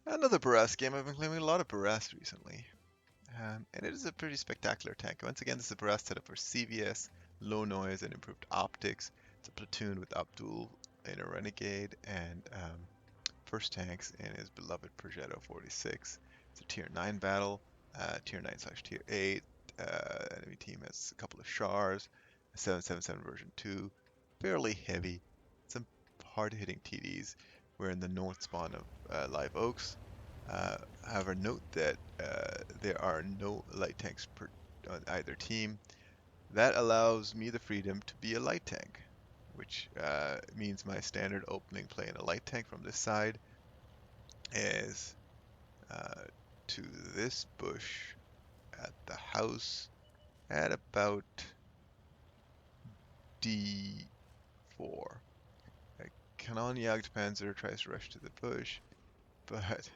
Another Bourrasque game. I've been playing a lot of Bourrasque recently. And it is a pretty spectacular tank. Once again, this is a Bourrasque set up for CVS, low noise, and improved optics. It's a platoon with Abdul in a Renegade and first tanks in his beloved Progetto 46. It's a tier 9 battle, tier 9 slash tier 8. Enemy team has a couple of Shars, a 777 version 2, fairly heavy, some hard hitting TDs. We're in the north spawn of Live Oaks. However, note that there are no light tanks on either team. That allows me the freedom to be a light tank, which means my standard opening play in a light tank from this side is uh, to this bush at the house at about D4. A Canon Jagdpanzer tries to rush to the bush, but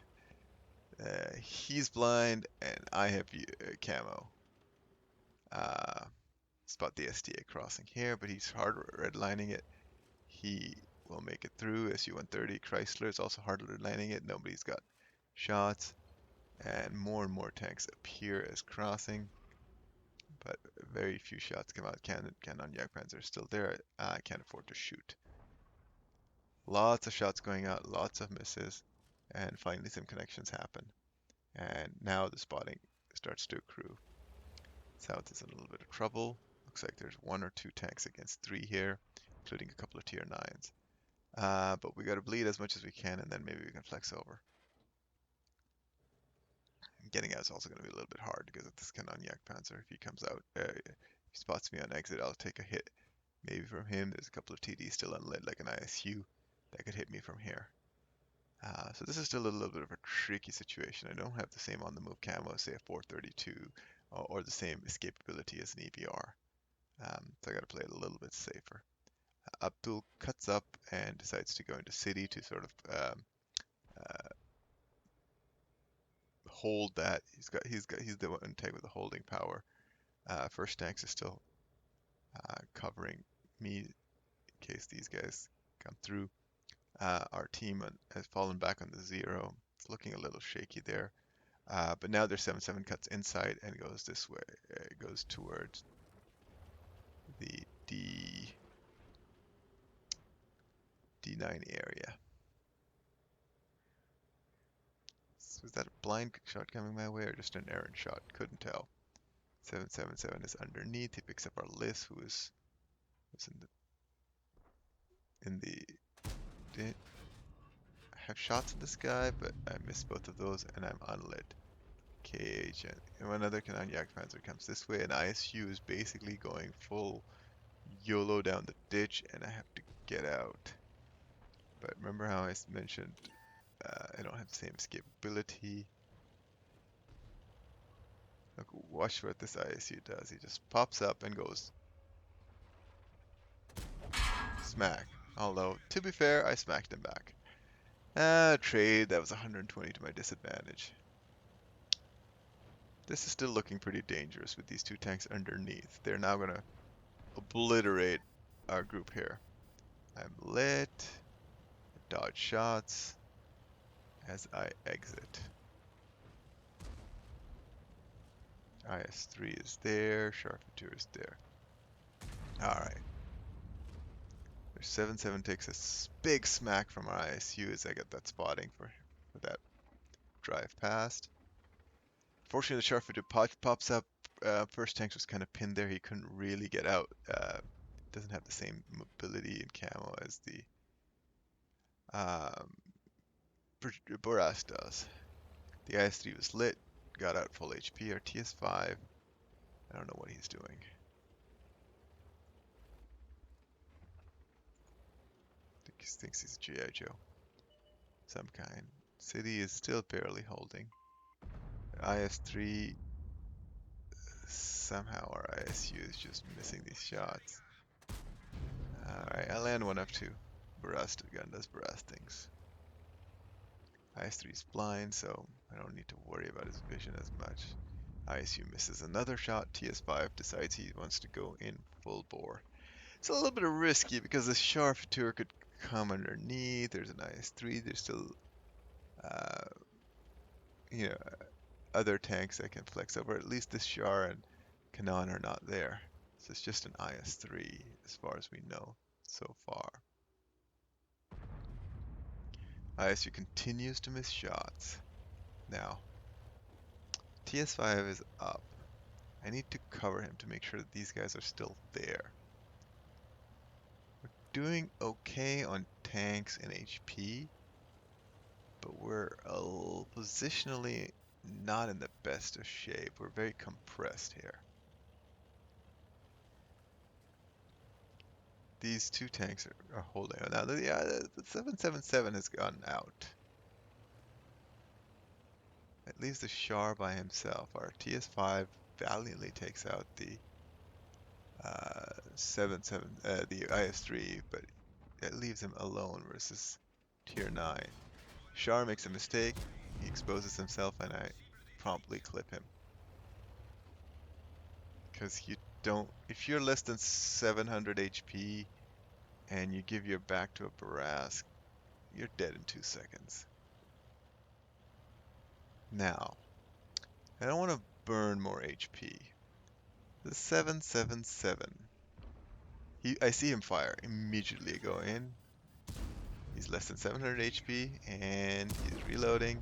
he's blind and I have camo. Uh, Spot the STA crossing here, but he's hard redlining it. He will make it through. SU-130 Chrysler is also hard redlining it. Nobody's got shots, and more tanks appear as crossing, but very few shots come out. Cannon Jagdpanzer are still there. I can't afford to shoot. Lots of shots going out, lots of misses, and finally some connections happen. And now the spotting starts to accrue. South is in a little bit of trouble. Looks like there's 1 or 2 tanks against 3 here, including a couple of tier 9s. But we gotta bleed as much as we can, and then maybe we can flex over. Getting out is also gonna be a little bit hard because of this Canon Panzer. If he comes out, if he spots me on exit, I'll take a hit. Maybe from him. There's a couple of TDs still unlit, like an ISU, that could hit me from here. So this is still a little bit of a tricky situation. I don't have the same on the move camo, say a 432, or the same escapability as an EBR. So I got to play it a little bit safer. Abdul cuts up and decides to go into city to sort of uh, hold that. He's the one tag with the holding power. First tanks is still covering me in case these guys come through. Our team has fallen back on the 0. It's looking a little shaky there. But now their 7-7 cuts inside and goes this way. It goes towards the D9 area. Was that a blind shot coming my way or just an errant shot? Couldn't tell. 777 is underneath. He picks up our list, who is in the. I have shots of this guy, but I missed both of those, and I'm unlit. KH and one other Canon Jagdpanzer comes this way, and ISU is basically going full YOLO down the ditch, and I have to get out. But remember how I mentioned I don't have the same escapability. Look, watch what this ISU does. He just pops up and goes smack. Although, to be fair, I smacked him back. Trade, that was 120 to my disadvantage. This is still looking pretty dangerous with these 2 tanks underneath. They're now going to obliterate our group here. I'm lit. Dodge shots as I exit. IS-3 is there. Charpentier is there. Alright. Their 7-7 takes a big smack from our ISU as I get that spotting for that drive past. Fortunately, the Charpentier pops up. First tank was kind of pinned there. He couldn't really get out. Doesn't have the same mobility and camo as the Bourrasque does. The IS-3 was lit, got out full HP. Our TS-5, I don't know what he's doing. He thinks he's a G.I. Joe. Some kind. City is still barely holding. IS-3, somehow our ISU is just missing these shots. Alright, I land one up 2. Bourrasque gun does Bourrasque things. IS-3 is blind, so I don't need to worry about his vision as much. ISU misses another shot. TS5 decides he wants to go in full bore. It's a little bit risky because the Charpentier could come underneath. There's an IS-3. There's still you know, other tanks that can flex over. At least this Char and Kanan are not there. So it's just an IS-3 as far as we know so far. ISU continues to miss shots. Now, TS5 is up. I need to cover him to make sure that these guys are still there. We're doing okay on tanks and HP, but we're positionally not in the best of shape. We're very compressed here. These two tanks are holding on. Now, yeah, the 777 has gone out. It leaves the Char by himself. Our TS5 valiantly takes out the 7 the IS-3, but it leaves him alone versus Tier 9. Char makes a mistake, he exposes himself, and I promptly clip him. Because you don't, if you're less than 700 HP and you give your back to a Bourrasque, you're dead in 2 seconds. Now, I don't want to burn more HP. The 777. I see him fire. Immediately go in. He's less than 700 HP, and he's reloading,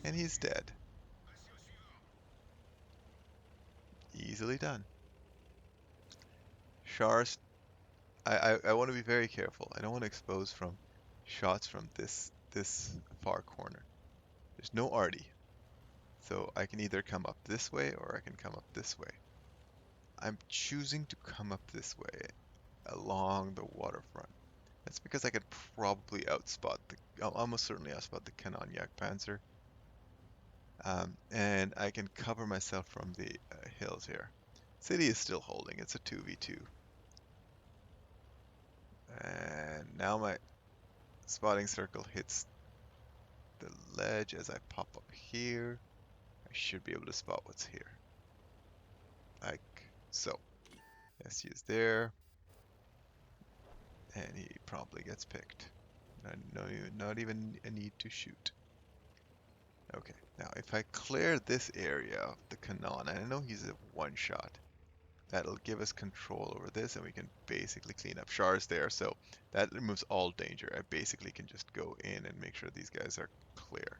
and he's dead. Easily done. Char's. I want to be very careful. I don't want to expose from shots from this far corner. There's no arty, so I can either come up this way or I can come up this way. I'm choosing to come up this way along the waterfront. That's because I could probably I'll almost certainly outspot the Kanan Panzer. And I can cover myself from the hills here. City is still holding, it's a 2v2. And now my spotting circle hits the ledge as I pop up here. I should be able to spot what's here. Like so. SU is there. And he promptly gets picked. Not even a need to shoot. Okay, now if I clear this area of the Kanan, and I know he's a one-shot, that'll give us control over this, and we can basically clean up Char's there, so that removes all danger. I basically can just go in and make sure these guys are clear.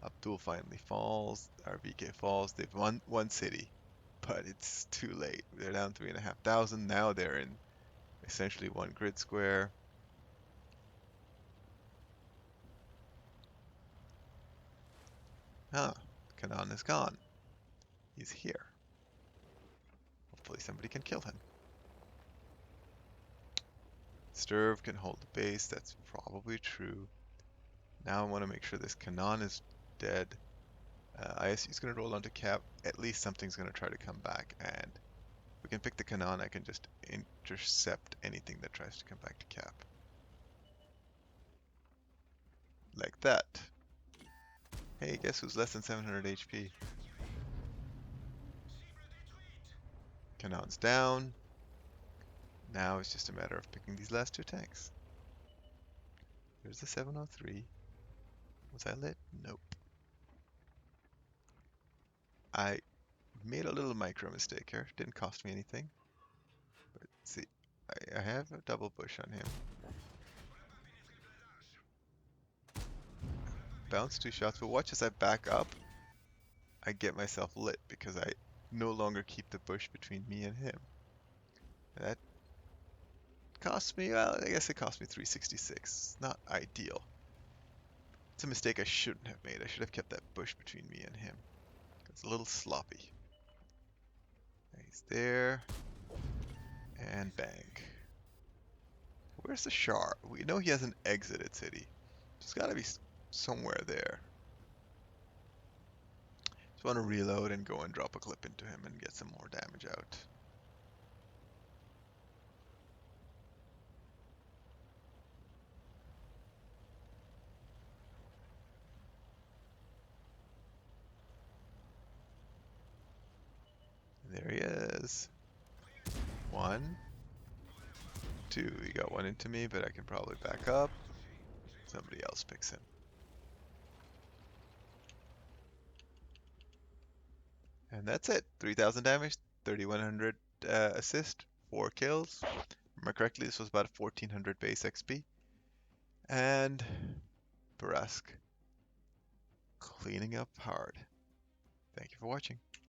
Abdul finally falls, our VK falls, they've won one city, but it's too late. They're down 3,500, now they're in essentially one grid square. Ah, Kanan is gone. He's here. Hopefully somebody can kill him. Sturv can hold the base, that's probably true. Now I want to make sure this Kanan is dead. ISU is going to roll onto cap. At least something's going to try to come back, and if we can pick the Kanan, I can just intercept anything that tries to come back to cap. Like that. Hey, guess who's less than 700 HP? Kanan's down. Now it's just a matter of picking these last two tanks. There's the 703. Was I lit? Nope. I made a little micro mistake here. Didn't cost me anything. But see, I have a double bush on him. Bounce 2 shots, but watch as I back up. I get myself lit because I no longer keep the bush between me and him. That cost me, well, I guess it cost me 366. Not ideal. It's a mistake I shouldn't have made. I should have kept that bush between me and him. It's a little sloppy. He's there. And bang. Where's the Char? We know he hasn't exited city. There's gotta be somewhere there. Just want to reload and go and drop a clip into him and get some more damage out. There he is. 1, 2. He got one into me, but I can probably back up. Somebody else picks him. And that's it. 3,000 damage, 3,100 assist, 4 kills. Remember correctly, this was about 1,400 base XP. And Bourrasque cleaning up hard. Thank you for watching.